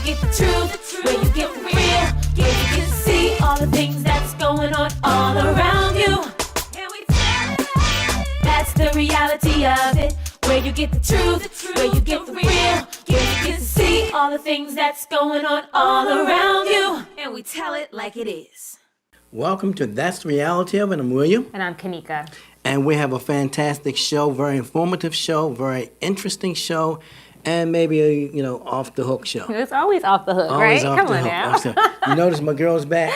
get the truth, where you get real, where you can see all the things that's going on all around you. And we tell it like it is. That's the reality of it. Where you get the truth, where you get the real, where you can see all the things that's going on all around you. And we tell it like it is. Welcome to That's the Reality of It. I'm William. And I'm Kanika. And we have a fantastic show, very informative show, very interesting show, and maybe a, off the hook show. It's always off the hook, Always right? off Come the on hook. now. Off the- You notice my girl's back?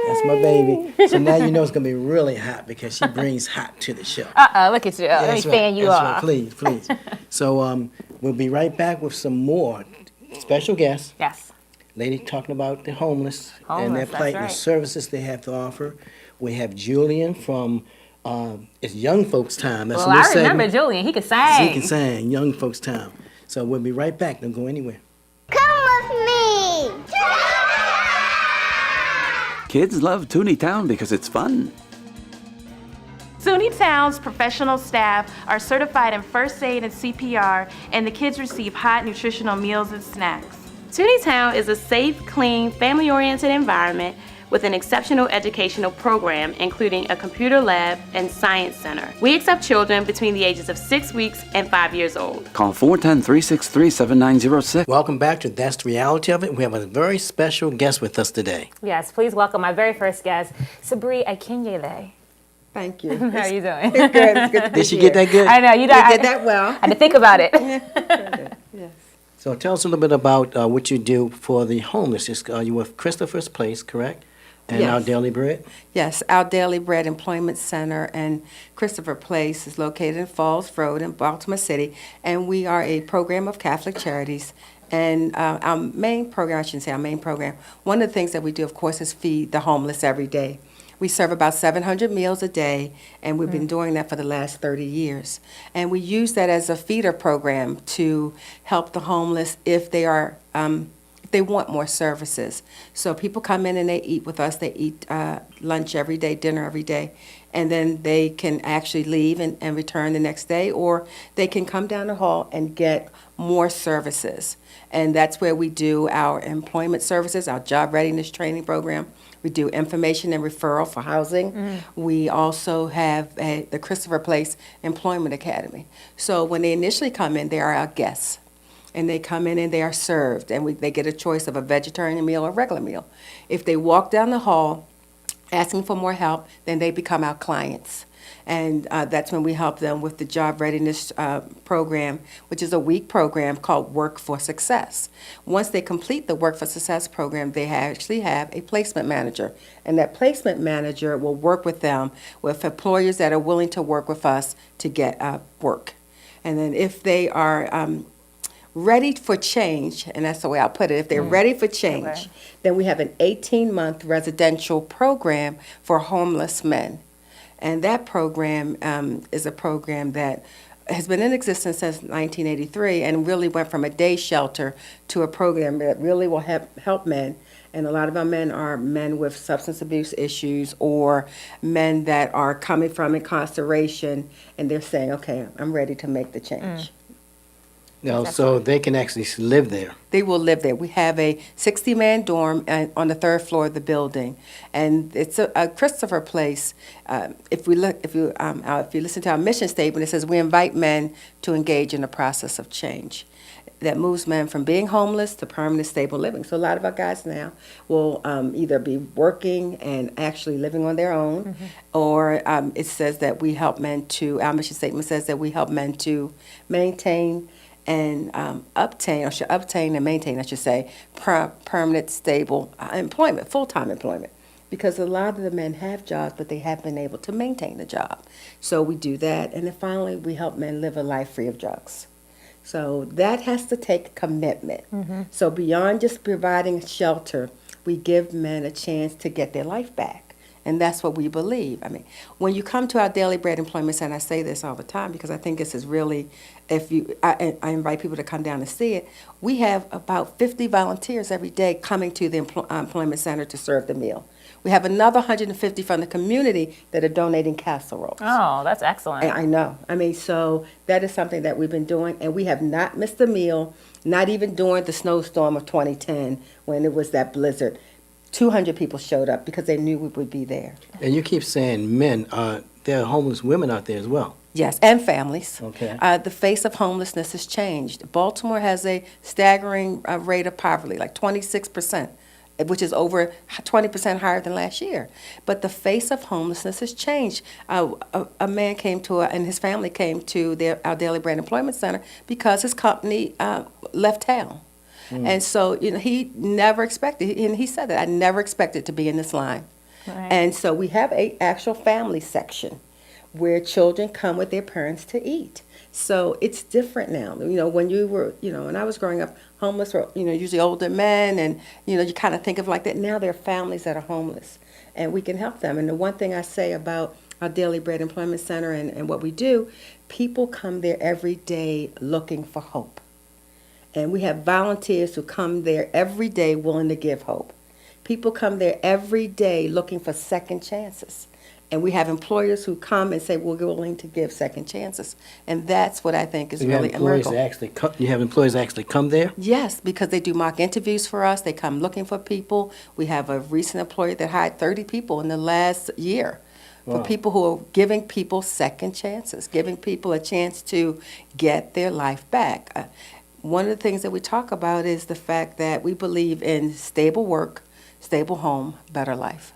That's my baby. So now you know it's going to be really hot because she brings hot to the show. Look at you. Let me That's fan you That's off. right. Please. So we'll be right back with some more special guests. Yes. Lady talking about the homeless and their Homeless, plight and that's the right. services they have to offer. We have Julian from it's Young Folks Time. That's Well, a new I remember segment. Julian. He could sing. He can sing, Young Folks Time. So we'll be right back. Don't go anywhere. Come with me! Kids love Toonie Town because it's fun. SUNY Town's professional staff are certified in first aid and CPR, and the kids receive hot nutritional meals and snacks. SUNY Town is a safe, clean, family-oriented environment with an exceptional educational program, including a computer lab and science center. We accept children between the ages of 6 weeks and 5 years old. Call 410-363-7906. Welcome back to That's the Reality of It. We have a very special guest with us today. Yes, please welcome my very first guest, Sabri Akinyele. Thank you. How are you doing? It's good. It's good to be Did she get that good? I know. You You did did that well. I had to think about it. Yes. So tell us a little bit about what you do for the homeless. You're with Christopher's Place, correct? And Yes. Our Daily Bread? Yes, Our Daily Bread Employment Center and Christopher Place is located in Falls Road in Baltimore City, and we are a program of Catholic Charities. And our main program, I shouldn't say our main program, one of the things that we do, of course, is feed the homeless every day. We serve about 700 meals a day, and we've been doing that for the last 30 years. And we use that as a feeder program to help the homeless if they are if they want more services. So people come in and they eat with us. They eat lunch every day, dinner every day, and then they can actually leave and return the next day, or they can come down the hall and get more services. And that's where we do our employment services, our job readiness training program. We do information and referral for housing. We also have the Christopher Place Employment Academy. So when they initially come in, they are our guests. And they come in and they are served, and they get a choice of a vegetarian meal or regular meal. If they walk down the hall asking for more help, then they become our clients. And that's when we help them with the job readiness program, which is a week program called Work for Success. Once they complete the Work for Success program, they actually have a placement manager. And that placement manager will work with them with employers that are willing to work with us to get work. And then if they are ready for change, and that's the way I'll put it, if they're ready for change, Okay. then we have an 18-month residential program for homeless men. And that program is a program that has been in existence since 1983 and really went from a day shelter to a program that really will help men. And a lot of our men are men with substance abuse issues or men that are coming from incarceration, and they're saying, okay, I'm ready to make the change. So they can actually live there. They will live there. We have a 60-man dorm on the third floor of the building, and it's a Christopher Place. If you listen to our mission statement, it says we invite men to engage in the process of change that moves men from being homeless to permanent stable living. So a lot of our guys now will either be working and actually living on their own, or it says that we help men to. Our mission statement says that we help men to maintain and obtain and maintain, I should say, permanent, stable employment, full-time employment. Because a lot of the men have jobs, but they haven't been able to maintain the job. So we do that. And then finally, we help men live a life free of drugs. So that has to take commitment. So beyond just providing shelter, we give men a chance to get their life back. And that's what we believe. I mean, when you come to our Daily Bread Employment Center, I say this all the time because I think this is really, I invite people to come down and see it. We have about 50 volunteers every day coming to the Employment Center to serve the meal. We have another 150 from the community that are donating casseroles. Oh, that's excellent. I know. I mean, so that is something that we've been doing, and we have not missed a meal Not even during the snowstorm of 2010 when it was that blizzard. 200 people showed up because they knew we would be there. And you keep saying men. There are homeless women out there as well. Yes, and families. Okay. The face of homelessness has changed. Baltimore has a staggering rate of poverty, like 26%, which is over 20% higher than last year. But the face of homelessness has changed. A man came to, and his family came to our Daily Bread Employment Center because his company left town. And so, he never expected, and he said that, I never expected to be in this line. Right. And so we have a actual family section where children come with their parents to eat. So it's different now. When you were, when I was growing up, homeless were, usually older men, and, you kind of think of like that. Now there are families that are homeless, and we can help them. And the one thing I say about our Daily Bread Employment Center and what we do, people come there every day looking for hope. And we have volunteers who come there every day willing to give hope. People come there every day looking for second chances. And we have employers who come and say, we're willing to give second chances. And that's what I think is You have really a employees miracle. you have employees actually come there? Yes, because they do mock interviews for us. They come looking for people. We have a recent employee that hired 30 people in the last year for Wow. people who are giving people second chances, giving people a chance to get their life back. One of the things that we talk about is the fact that we believe in stable work, stable home, better life.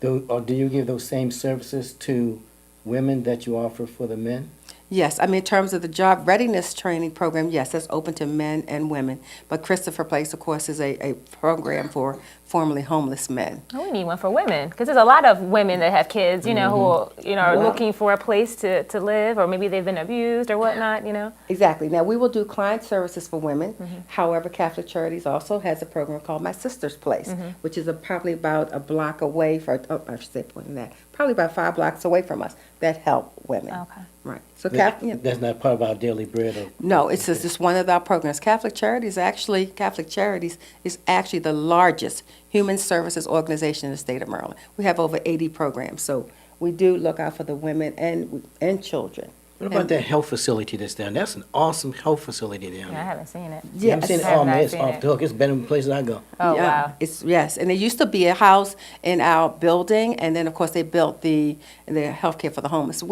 Do you give those same services to women that you offer for the men? Yes, in terms of the job readiness training program, yes, that's open to men and women. But Christopher Place, of course, is a program for formerly homeless men. Oh, we need one for women, because there's a lot of women that have kids, who are Well- looking for a place to live, or maybe they've been abused or whatnot, Exactly. Now, we will do client services for women. However, Catholic Charities also has a program called My Sister's Place, which is probably about a block away, I should say more than that, probably about 5 blocks away from us, that help women. Okay. Right. So That's not part of our daily bread. No, it's just one of our programs. Catholic Charities is actually the largest human services organization in the state of Maryland. We have over 80 programs, so we do look out for the women and children. What about that health facility that's down there? That's an awesome health facility down Yeah, I there. haven't seen it. You haven't seen it? I have Oh, man, not it's seen off it. the hook. It's better than places I go. Oh, Yeah, wow. Yes, and there used to be a house in our building, and then, of course, they built the healthcare for the homeless.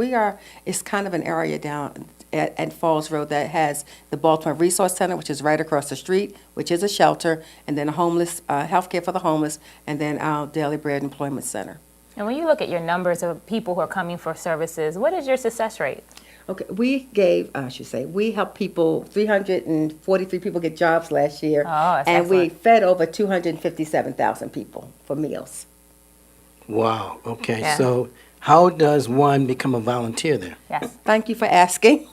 It's kind of an area down at Falls Road that has the Baltimore Resource Center, which is right across the street, which is a shelter, and then a homeless, healthcare for the homeless, and then our Daily Bread Employment Center. And when you look at your numbers of people who are coming for services, what is your success rate? Okay, we helped people, 343 people get jobs last year. Oh, that's and we excellent. fed over 257,000 people for meals. Wow. Okay. Yeah. So how does one become a volunteer there? Yes. Thank you for asking.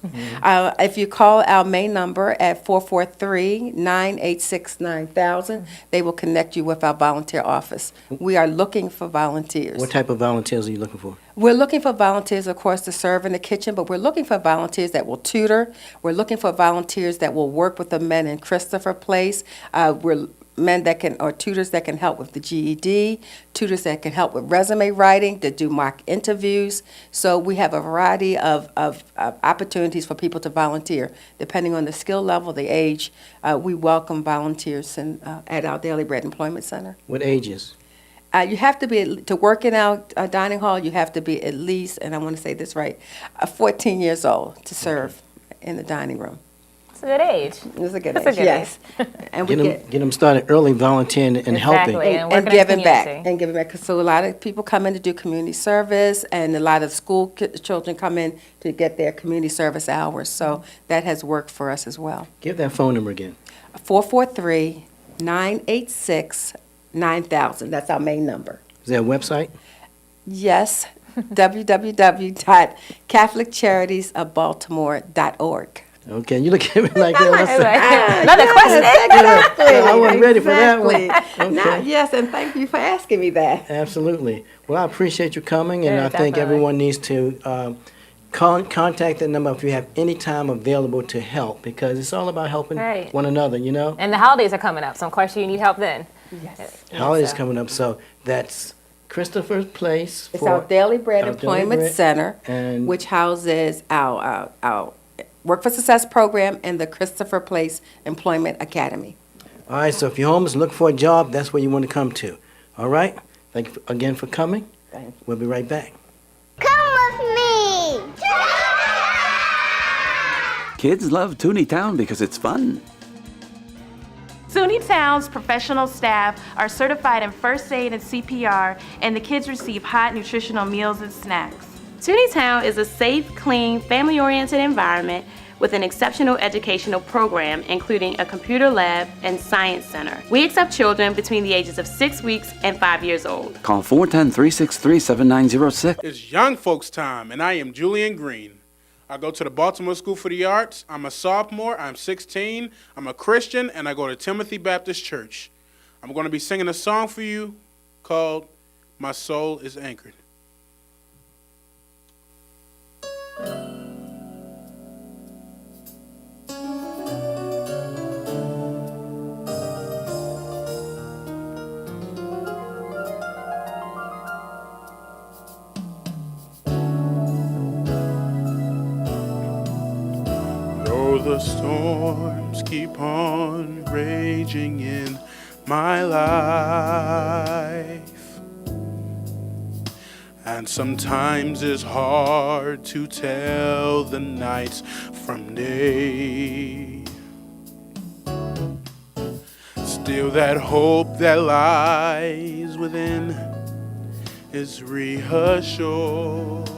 If you call our main number at 443-986-9000, they will connect you with our volunteer office. We are looking for volunteers. What type of volunteers are you looking for? We're looking for volunteers, of course, to serve in the kitchen, but we're looking for volunteers that will tutor. We're looking for volunteers that will work with the men in Christopher Place. We're men that can, or tutors that can help with the GED, tutors that can help with resume writing, that do mock interviews. So we have a variety of opportunities for people to volunteer. Depending on the skill level, the age, we welcome volunteers at our Daily Bread Employment Center. What ages? You have to be, to work in our dining hall, you have to be at least, and I want to say this right, 14 years old to serve in the dining room. It's a good age. It's a good That's a age, good yes. And we Get them started early, volunteering and helping. Exactly. And working and in the giving back, community. and giving back. 'Cause so a lot of people come in to do community service, and a lot of school children come in to get their community service hours. So that has worked for us as well. Give that phone number again. 443-986-9000. That's our main number. Is there a website? Yes, www.catholiccharities.baltimore.org. Okay, you look at me like that. Another question. I wasn't ready for that one. Exactly. Now, yes, and thank you for asking me that. Absolutely. Well, I appreciate you coming, and Yeah, I think definitely. everyone needs to contact the number if you have any time available to help, because it's all about helping Right. one another, you know? And the holidays are coming up, so of course you need help then. Yes. Holidays so. coming up, so that's Christopher's Place. It's our Daily Bread our Daily Employment Bread, Center, and- which houses our Work for Success program and the Christopher Place Employment Academy. All right, so if you're homeless, look for a job, that's where you want to come to. All right? Thank you again for coming. Thank you. We'll be right back. Come with me. Kids love Tooneytown because it's fun. SUNY Town's professional staff are certified in first aid and CPR, and the kids receive hot nutritional meals and snacks. SUNY Town is a safe, clean, family-oriented environment with an exceptional educational program, including a computer lab and science center. We accept children between the ages of 6 weeks and 5 years old. Call 410-363-7906. It's young folks' time, and I am Julian Green. I go to the Baltimore School for the Arts. I'm a sophomore. I'm 16. I'm a Christian, and I go to Timothy Baptist Church. I'm going to be singing a song for you called My Soul is Anchored. Though the storms keep on raging in my life, and sometimes it's hard to tell the nights from day, still that hope that lies within is reassured.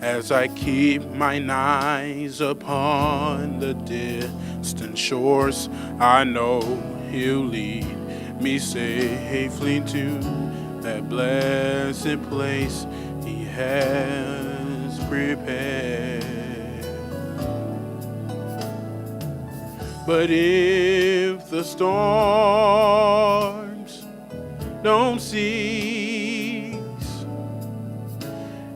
As I keep mine eyes upon the distant shores, I know He'll lead me safely to that blessed place He has prepared. But if the storms don't cease,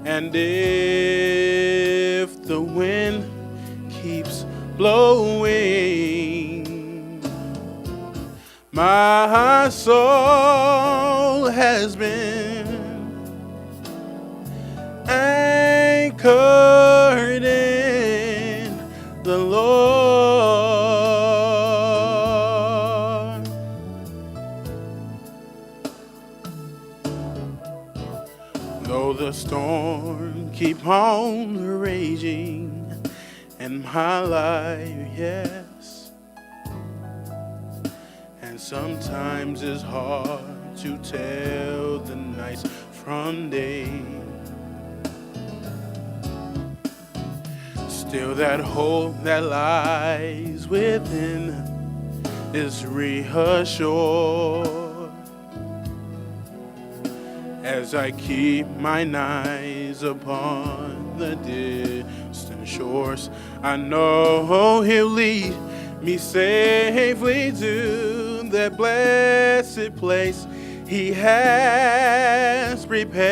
and if the wind keeps blowing, my soul has been anchored in the Lord. Though the storm keep on raging in my life, yes, and sometimes it's hard to tell the nights from day, still that hope that lies within is reassured. As I keep mine eyes upon the distant shores, I know He'll lead me safely to that blessed place He has prepared.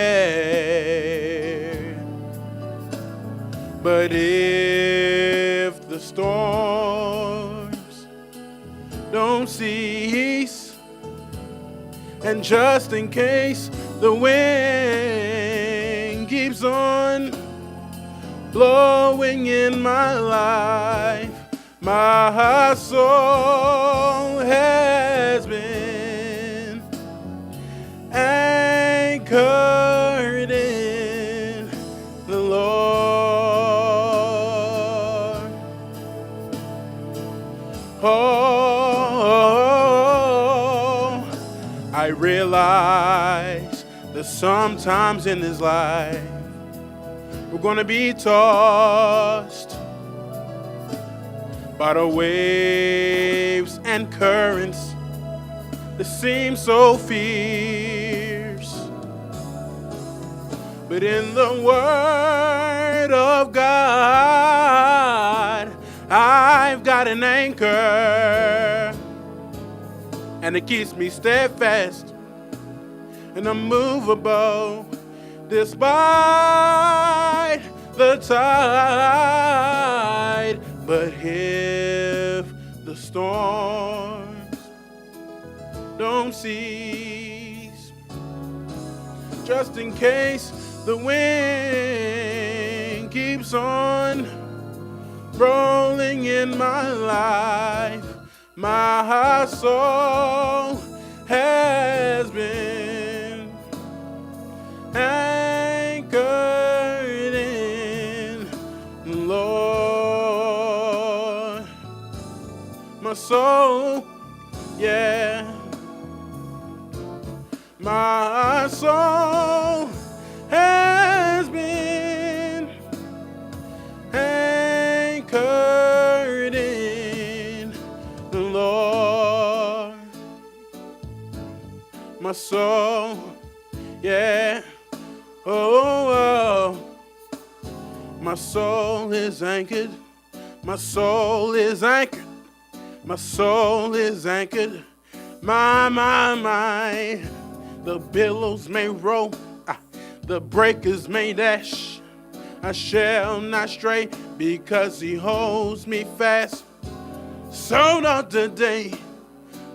But if the storms don't cease, and just in case the wind keeps on blowing in my life, my soul has been anchored in the Lord. Oh, I realize that sometimes in this life we're gonna be tossed by the waves and currents that seem so fierce. But in the Word of God, I've got an anchor, and it keeps me steadfast and unmovable despite the tide. But if the storms don't cease, just in case the wind keeps on rolling in my life. My soul has been anchored in the Lord. My soul, yeah. My soul has been anchored in the Lord. My soul, yeah. Oh, my soul is anchored. My soul is anchored. My soul is anchored. My. The billows may roll, the breakers may dash. I shall not stray because he holds me fast. So not today,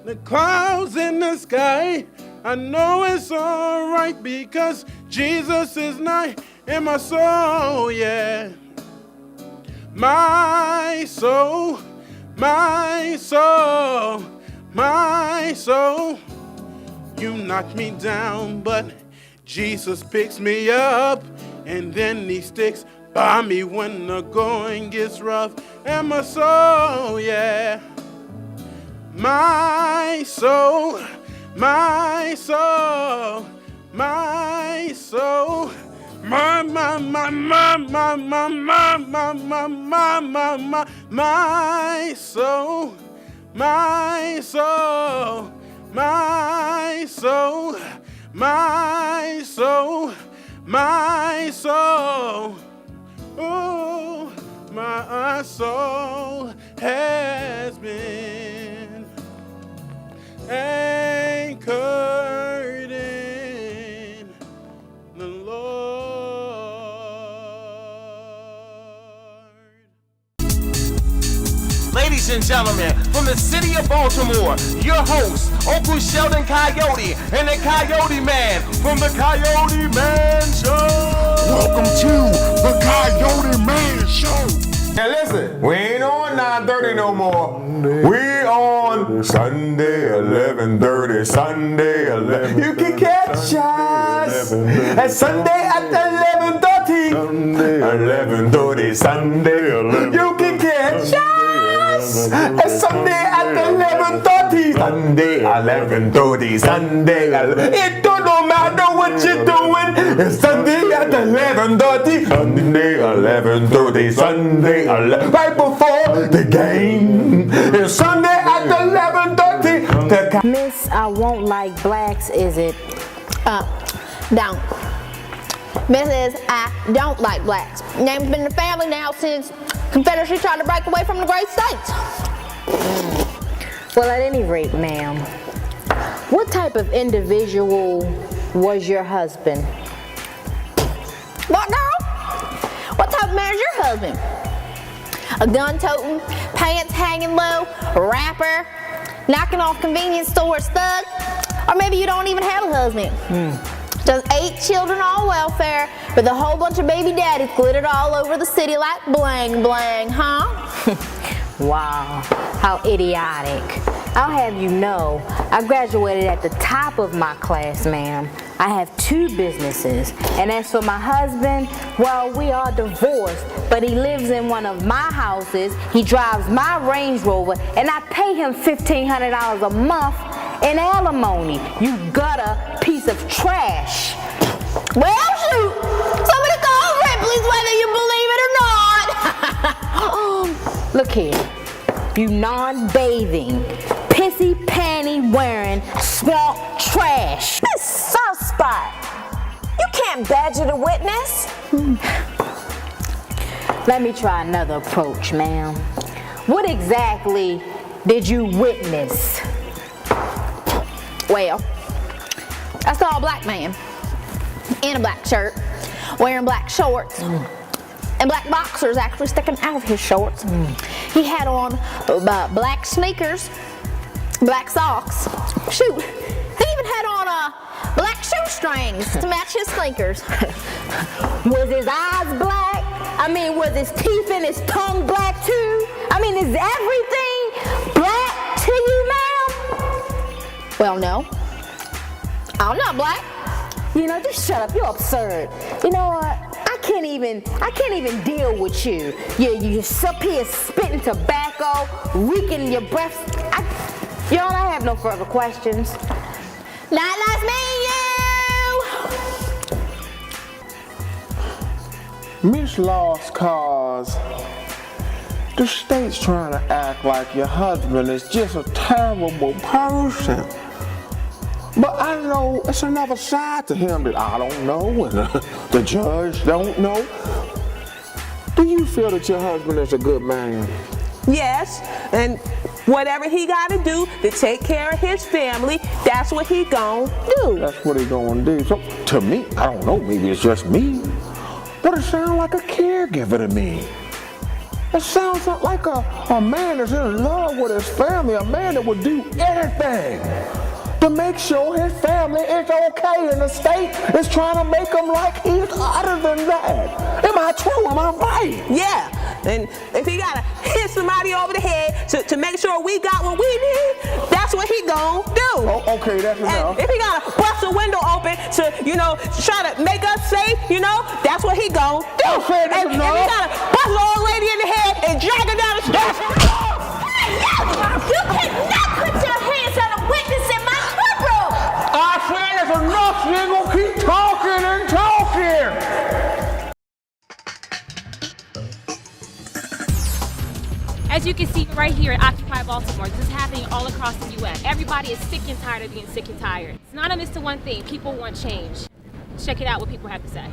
the clouds in the sky. I know it's alright because Jesus is nigh in my soul, yeah. My soul, my soul, my soul. You knocked me down, but Jesus picks me up, and then he sticks by me when the going gets rough. And my soul, yeah. My soul, my soul, my soul. My soul, my soul. My soul, my soul, my soul, oh, my soul has been anchored in the Lord. Ladies and gentlemen, from the city of Baltimore, your host, Uncle Sheldon Coyote, and the Coyote Man from the Coyote Man Show. Welcome to the Coyote Man Show. Now listen, we ain't on 9:30 no more. We on Sunday 11:30. Sunday 11. You can catch us at Sunday at 11:30. 11:30 Sunday 11. You can catch us at Sunday at 11:30. Sunday 11:30. Sunday 11. It don't matter what you're doing. It's Sunday at 11:30. Sunday 11:30. Sunday 11. Right before the game. It's Sunday at 11:30. Miss, I won't like blacks, is it? Don't. Mrs. I don't like blacks. Name's been in the family now since Confederacy tried to break away from the great states. Well, at any rate, ma'am, what type of individual was your husband? What, girl? What type of man is your husband? A gun-toting, pants-hanging low, rapper, knocking off convenience stores thug? Or maybe you don't even have a husband. Does 8 children on welfare with a whole bunch of baby daddies glittered all over the city like bling bling, huh? Wow, how idiotic. I'll have you know, I graduated at the top of my class, ma'am. I have 2 businesses, and as for my husband, well, we are divorced, but he lives in one of my houses, he drives my Range Rover, and I pay him $1,500 a month in alimony. You gutter piece of trash. Well, shoot! Somebody call Ripley's whether you believe it or not! Look here, you non-bathing, pissy panty wearing swamp trash. Miss Southspot, you can't badger the witness. Let me try another approach, ma'am. What exactly did you witness? Well, I saw a black man in a black shirt, wearing black shorts, and black boxers actually sticking out of his shorts. He had on black sneakers, black socks. Shoot, he even had on black shoestrings to match his sneakers. Was his eyes black? I mean, was his teeth and his tongue black too? I mean, is everything black to you, ma'am? Well, no. I'm not black. You know, just shut up. You're absurd. You know what? I can't even deal with you. You're up here spitting tobacco, reeking your breath. You know, I have no further questions. Not nice meeting you. Miss Lost Cause, the state's trying to act like your husband is just a terrible person. But I know it's another side to him that I don't know and the judge don't know. Do you feel that your husband is a good man? Yes, and whatever he got to do to take care of his family, that's what he gon' do. That's what he gonna do. So to me, I don't know, maybe it's just me, but it sounds like a caregiver to me. It sounds like a man that's in love with his family, a man that would do anything to make sure his family is okay, and the state is trying to make him like he's other than that. Am I true? Am I right? Yeah, and if he gotta hit somebody over the head to make sure we got what we need, that's what he gon' do. Oh, okay, that's enough. And if he gotta bust a window open to, try to make us safe, that's what he gon' do. Okay, that's and enough. if he gotta bust an old lady in the head and drag her down the stairs. You cannot put your hands on a witness in my courtroom! I said it's enough, you ain't gonna keep talking and talking. As you can see right here at Occupy Baltimore, this is happening all across the U.S. Everybody is sick and tired of being sick and tired. It's not a myth to one thing. People want change. Check it out what people have to say.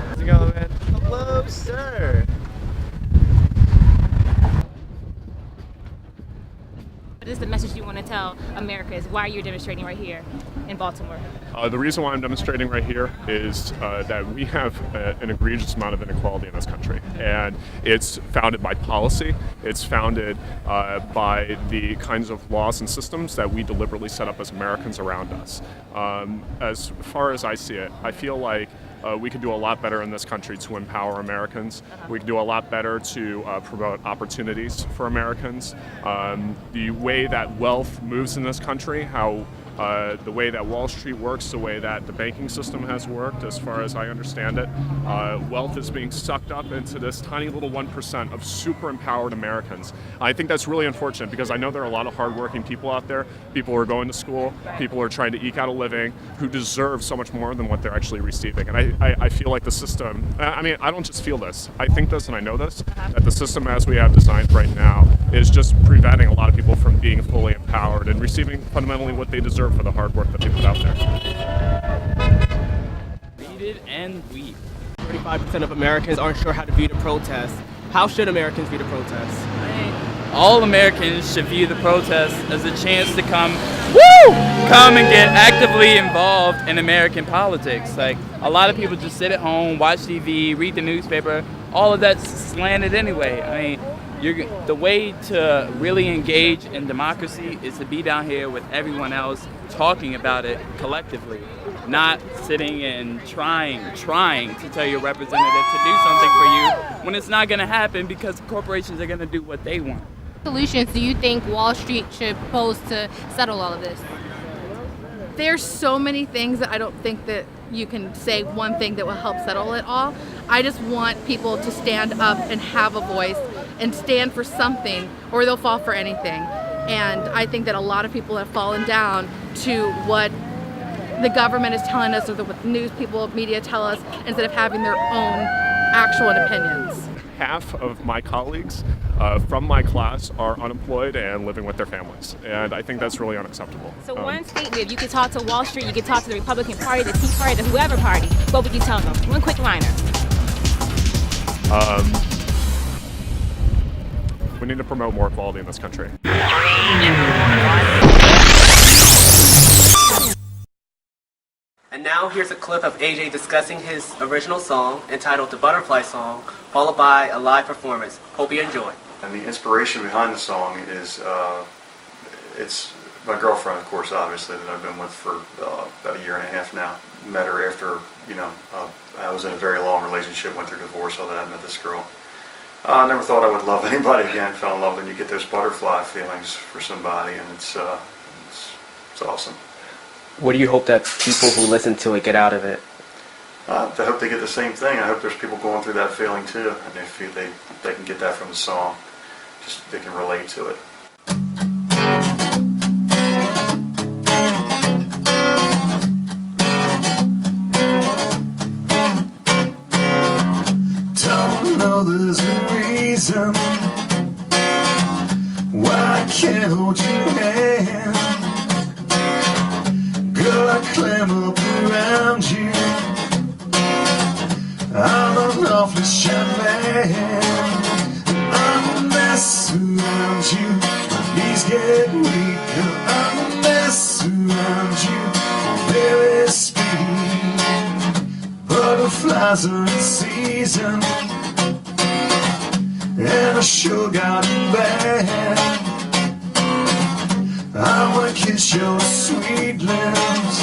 How's it going, man? Hello, sir. What is the message you want to tell America is why you're demonstrating right here in Baltimore? The reason why I'm demonstrating right here is that we have an egregious amount of inequality in this country, and it's founded by policy. It's founded by the kinds of laws and systems that we deliberately set up as Americans around us. As far as I see it, I feel like we could do a lot better in this country to empower Americans. We could do a lot better to promote opportunities for Americans. The way that wealth moves in this country, how the way that Wall Street works, the way that the banking system has worked, as far as I understand it, wealth is being sucked up into this tiny little 1% of super empowered Americans. I think that's really unfortunate because I know there are a lot of hardworking people out there, people who are going to school, people who are trying to eke out a living, who deserve so much more than what they're actually receiving. And I feel like the system, I mean, I don't just feel this, I think this and I know this, that the system as we have designed right now is just preventing a lot of people from being fully empowered and receiving fundamentally what they deserve for the hard work that they put out there. Read it and weep. 35% of Americans aren't sure how to view the protest. How should Americans view the protest? All Americans should view the protest as a chance to come and get actively involved in American politics. Like, a lot of people just sit at home, watch TV, read the newspaper. All of that's slanted anyway. I mean, the way to really engage in democracy is to be down here with everyone else talking about it collectively, not sitting and trying to tell your representative to do something for you when it's not going to happen because corporations are going to do what they want. Solutions do you think Wall Street should propose to settle all of this? There's so many things that I don't think that you can say one thing that will help settle it all. I just want people to stand up and have a voice and stand for something, or they'll fall for anything. And I think that a lot of people have fallen down to what the government is telling us, or what the news people, media tell us, instead of having their own actual opinions. Half of my colleagues from my class are unemployed and living with their families, and I think that's really unacceptable. So one statement, you could talk to Wall Street, you could talk to the Republican Party, the Tea Party, the whoever party. What would you tell them? One quick liner. We need to promote more equality in this country. And now here's a clip of AJ discussing his original song entitled The Butterfly Song, followed by a live performance. Hope you enjoy. And the inspiration behind the song is it's my girlfriend, of course, obviously, that I've been with for about a year and a half now. Met her after, I was in a very long relationship, went through divorce, all that, met this girl. I never thought I would love anybody again. Fell in love when you get those butterfly feelings for somebody, and it's awesome. What do you hope that people who listen to it get out of it? I hope they get the same thing. I hope there's people going through that feeling too, and if they can get that from the song, just they can relate to it. Don't know there's a reason why I can't hold your hand. Girl, I climb up around you. I'm an awfully shy man. I'm a mess around you. My knees get weak. Girl, I'm a mess around you. Very speed. Butterflies are in season, and I sure got it bad. I wanna kiss your sweet lips,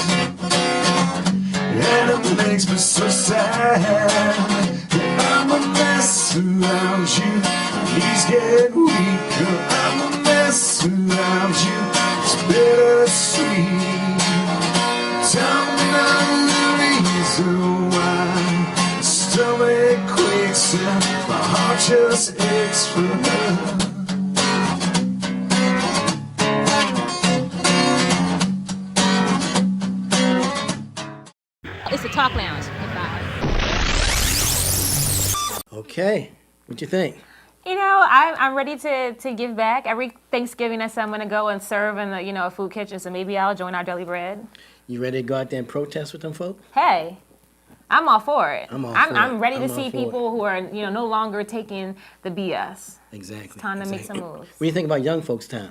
and it makes me so sad. I'm a mess around you. My knees get weak. Girl, I'm a mess around you. It's bittersweet. Don't know the reason why. Stomach quakes and my heart just aches for her. It's the Talk Lounge. Okay, what you think? I'm ready to give back. Every Thanksgiving I said I'm going to go and serve in a food kitchen, so maybe I'll join our Deli Bread. You ready to go out there and protest with them folk? Hey, I'm all for it. I'm ready to I'm see all for people who are no longer taking the BS. Exactly. It's time to make some moves. What do you think about Young Folks Time?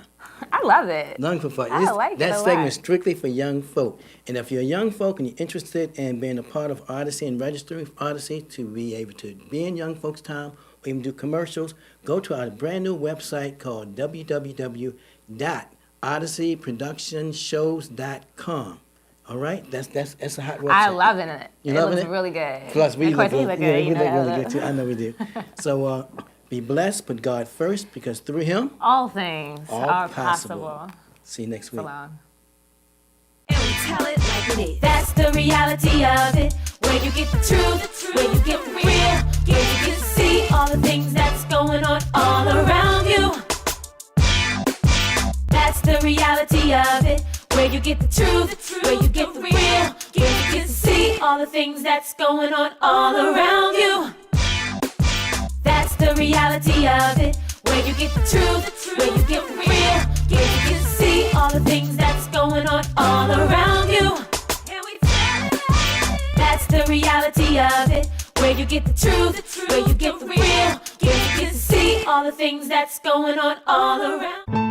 I love it. Young folk. I like it That a segment lot. is strictly for young folk. And if you're a young folk and you're interested in being a part of Odyssey and registering for Odyssey to be able to be in Young Folks Time or even do commercials, go to our brand new website called www.odysseyproductionshows.com. All right? That's a hot website. I love it. You It loving looks it? really good. Plus, we Of course, look you good. look Yeah, good. we look really good too. I know we do. So be blessed, put God first, because through Him, All things all are possible. possible. See you next week. So long. And we tell it like it is. That's the reality of it. Where you get the truth, where you get the real, where you get to see all the things that's going on all around you. That's the reality of it. Where you get the truth, where you get the real, where you get to see all the things that's going on all around you. That's the reality of it. Where you get the truth, where you get the real, where you get to see all the things that's going on all around you. That's the reality of it. Where you get the truth, where you get the real, where you get to see all the things that's going on all around.